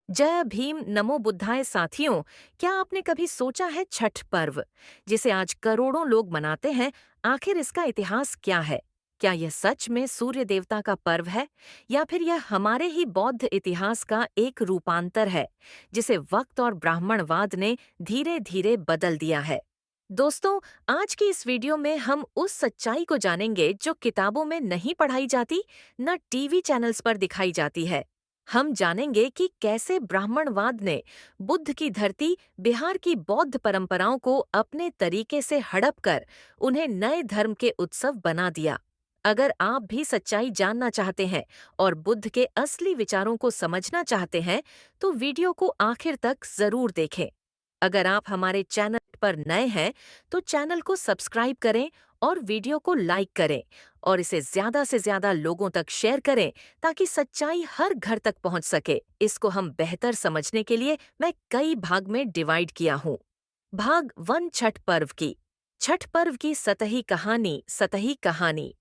जय भीम नमो बुद्धाय साथियों, क्या आपने कभी सोचा है छठ पर्व, जिसे आज करोड़ों लोग मनाते हैं, आखिर इसका इतिहास क्या है? क्या यह सच में सूर्य देवता का पर्व है या फिर यह हमारे ही बौद्ध इतिहास का एक रूपांतर है, जिसे वक्त और ब्राह्मणवाद ने धीरे धीरे बदल दिया है? दोस्तों, आज की इस वीडियो में हम उस सच्चाई को जानेंगे जो किताबों में नहीं पढ़ाई जाती, न टीवी चैनल्स पर दिखाई जाती है। हम जानेंगे कि कैसे ब्राह्मणवाद ने बुद्ध की धरती बिहार की बौद्ध परंपराओं को अपने तरीके से हड़प कर उन्हें नए धर्म के उत्सव बना दिया। अगर आप भी सच्चाई जानना चाहते हैं और बुद्ध के असली विचारों को समझना चाहते हैं, तो वीडियो को आखिर तक जरूर देखें। अगर आप हमारे चैनल पर नए हैं, तो चैनल को सब्सक्राइब करें और वीडियो को लाइक करें और इसे ज्यादा से ज्यादा लोगों तक शेयर करें ताकि सच्चाई हर घर तक पहुंच सके। इसको हम बेहतर समझने के लिए मैं कई भाग में डिवाइड किया हूं। भाग 1, छठ पर्व की सतही कहानी।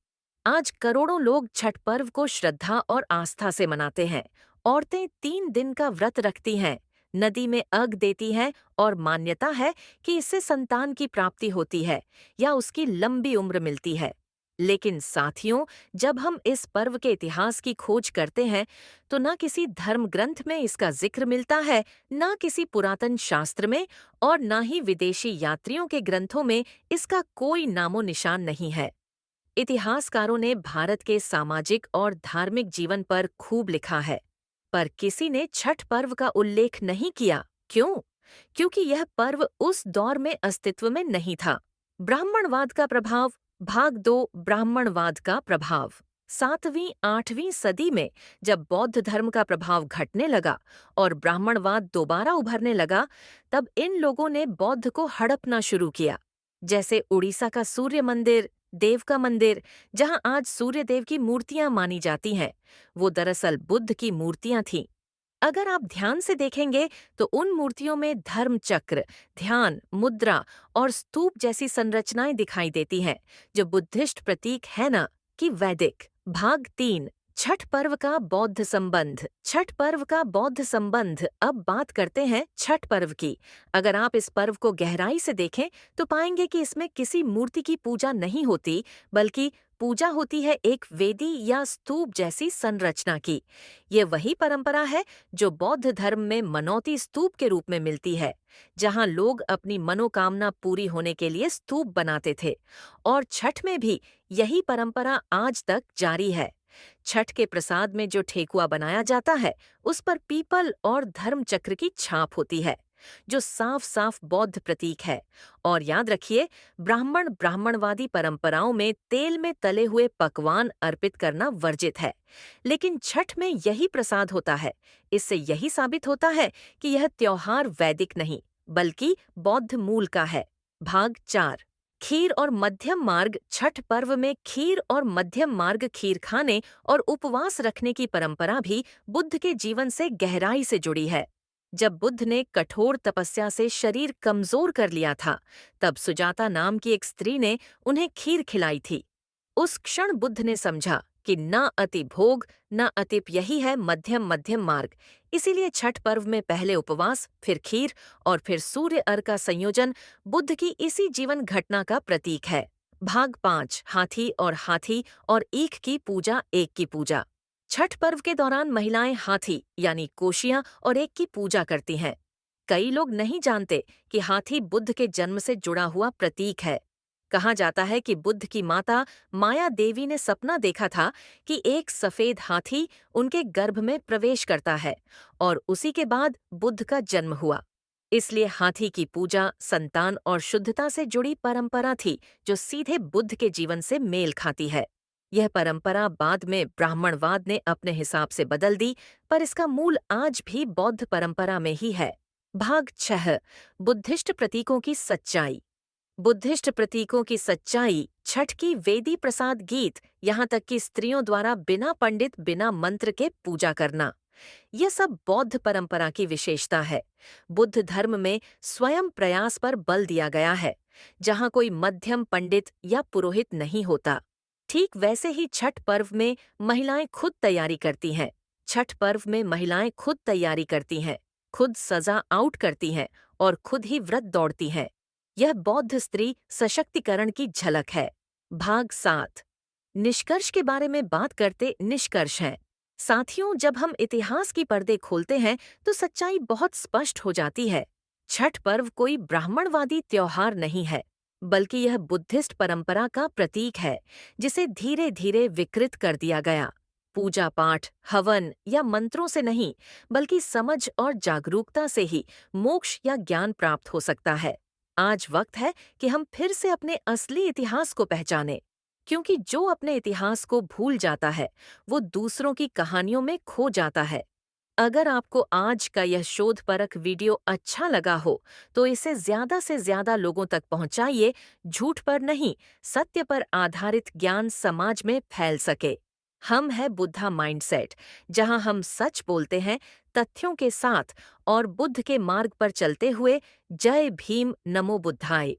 आज करोड़ों लोग छठ पर्व को श्रद्धा और आस्था से मनाते हैं। औरतें 3 दिन का व्रत रखती हैं, नदी में अर्घ देती हैं और मान्यता है कि इससे संतान की प्राप्ति होती है या उसकी लंबी उम्र मिलती है। लेकिन साथियों, जब हम इस पर्व के इतिहास की खोज करते हैं, तो न किसी धर्म ग्रंथ में इसका जिक्र मिलता है, न किसी पुरातन शास्त्र में और न ही विदेशी यात्रियों के ग्रंथों में इसका कोई नामो निशान नहीं है। इतिहासकारों ने भारत के सामाजिक और धार्मिक जीवन पर खूब लिखा है, पर किसी ने छठ पर्व का उल्लेख नहीं किया। क्यों? क्योंकि यह पर्व उस दौर में अस्तित्व में नहीं था। ब्राह्मणवाद का प्रभाव। भाग 2, ब्राह्मणवाद का प्रभाव। 7वीं-8वीं सदी में जब बौद्ध धर्म का प्रभाव घटने लगा और ब्राह्मणवाद दोबारा उभरने लगा, तब इन लोगों ने बौद्ध को हड़पना शुरू किया। जैसे उड़ीसा का सूर्य मंदिर, देव का मंदिर, जहां आज सूर्य देव की मूर्तियां मानी जाती हैं, वो दरअसल बुद्ध की मूर्तियां थीं। अगर आप ध्यान से देखेंगे तो उन मूर्तियों में धर्म चक्र, ध्यान, मुद्रा और स्तूप जैसी संरचनाएं दिखाई देती हैं, जो बुद्धिस्ट प्रतीक है ना कि वैदिक। भाग 3, छठ पर्व का बौद्ध संबंध। छठ पर्व का बौद्ध संबंध। अब बात करते हैं छठ पर्व की। अगर आप इस पर्व को गहराई से देखें तो पाएंगे कि इसमें किसी मूर्ति की पूजा नहीं होती, बल्कि पूजा होती है एक वेदी या स्तूप जैसी संरचना की। ये वही परंपरा है जो बौद्ध धर्म में मनौती स्तूप के रूप में मिलती है, जहां लोग अपनी मनोकामना पूरी होने के लिए स्तूप बनाते थे। और छठ में भी यही परंपरा आज तक जारी है। छठ के प्रसाद में जो ठेकुआ बनाया जाता है, उस पर पीपल और धर्म चक्र की छाप होती है, जो साफ साफ बौद्ध प्रतीक है। और याद रखिए, ब्राह्मणवादी परंपराओं में तेल में तले हुए पकवान अर्पित करना वर्जित है, लेकिन छठ में यही प्रसाद होता है। इससे यही साबित होता है कि यह त्योहार वैदिक नहीं, बल्कि बौद्ध मूल का है। भाग 4, खीर और मध्यम मार्ग। छठ पर्व में खीर और मध्यम मार्ग, खीर खाने और उपवास रखने की परंपरा भी बुद्ध के जीवन से गहराई से जुड़ी है। जब बुद्ध ने कठोर तपस्या से शरीर कमजोर कर लिया था, तब सुजाता नाम की एक स्त्री ने उन्हें खीर खिलाई थी। उस क्षण बुद्ध ने समझा कि न अति भोग न अतिप, यही है मध्यम मध्यम मार्ग। इसीलिए छठ पर्व में पहले उपवास, फिर खीर और फिर सूर्य अर्घ का संयोजन बुद्ध की इसी जीवन घटना का प्रतीक है। भाग 5, हाथी और ईख की पूजा, एक की पूजा। छठ पर्व के दौरान महिलाएं हाथी यानी कोशियां और एक की पूजा करती हैं। कई लोग नहीं जानते कि हाथी बुद्ध के जन्म से जुड़ा हुआ प्रतीक है। कहा जाता है कि बुद्ध की माता माया देवी ने सपना देखा था कि एक सफेद हाथी उनके गर्भ में प्रवेश करता है और उसी के बाद बुद्ध का जन्म हुआ। इसलिए हाथी की पूजा संतान और शुद्धता से जुड़ी परंपरा थी, जो सीधे बुद्ध के जीवन से मेल खाती है। यह परंपरा बाद में ब्राह्मणवाद ने अपने हिसाब से बदल दी, पर इसका मूल आज भी बौद्ध परंपरा में ही है। भाग 6, बुद्धिस्ट प्रतीकों की सच्चाई। बुद्धिस्ट प्रतीकों की सच्चाई। छठ की वेदी प्रसाद गीत, यहाँ तक कि स्त्रियों द्वारा बिना पंडित बिना मंत्र के पूजा करना, यह सब बौद्ध परंपरा की विशेषता है। बुद्ध धर्म में स्वयं प्रयास पर बल दिया गया है, जहाँ कोई मध्यम पंडित या पुरोहित नहीं होता। ठीक वैसे ही छठ पर्व में महिलाएं खुद तैयारी करती हैं। छठ पर्व में महिलाएं खुद तैयारी करती हैं, खुद सजा आउट करती हैं और खुद ही व्रत दौड़ती हैं। यह बौद्ध स्त्री सशक्तिकरण की झलक है। भाग 7। निष्कर्ष के बारे में बात करते निष्कर्ष हैं। साथियों, जब हम इतिहास की पर्दे खोलते हैं तो सच्चाई बहुत स्पष्ट हो जाती है। छठ पर्व कोई ब्राह्मणवादी त्योहार नहीं है, बल्कि यह बुद्धिस्ट परंपरा का प्रतीक है, जिसे धीरे धीरे विकृत कर दिया गया। पूजा पाठ, हवन या मंत्रों से नहीं, बल्कि समझ और जागरूकता से ही मोक्ष या ज्ञान प्राप्त हो सकता है। आज वक्त है कि हम फिर से अपने असली इतिहास को पहचानें, क्योंकि जो अपने इतिहास को भूल जाता है, वो दूसरों की कहानियों में खो जाता है। अगर आपको आज का यह शोधपरक वीडियो अच्छा लगा हो, तो इसे ज़्यादा से ज़्यादा लोगों तक पहुंचाइए। झूठ पर नहीं, सत्य पर आधारित ज्ञान समाज में फैल सके। हम है बुद्धा माइंडसेट, जहां हम सच बोलते हैं, तथ्यों के साथ और बुद्ध के मार्ग पर चलते हुए। जय भीम, नमो बुद्धाय।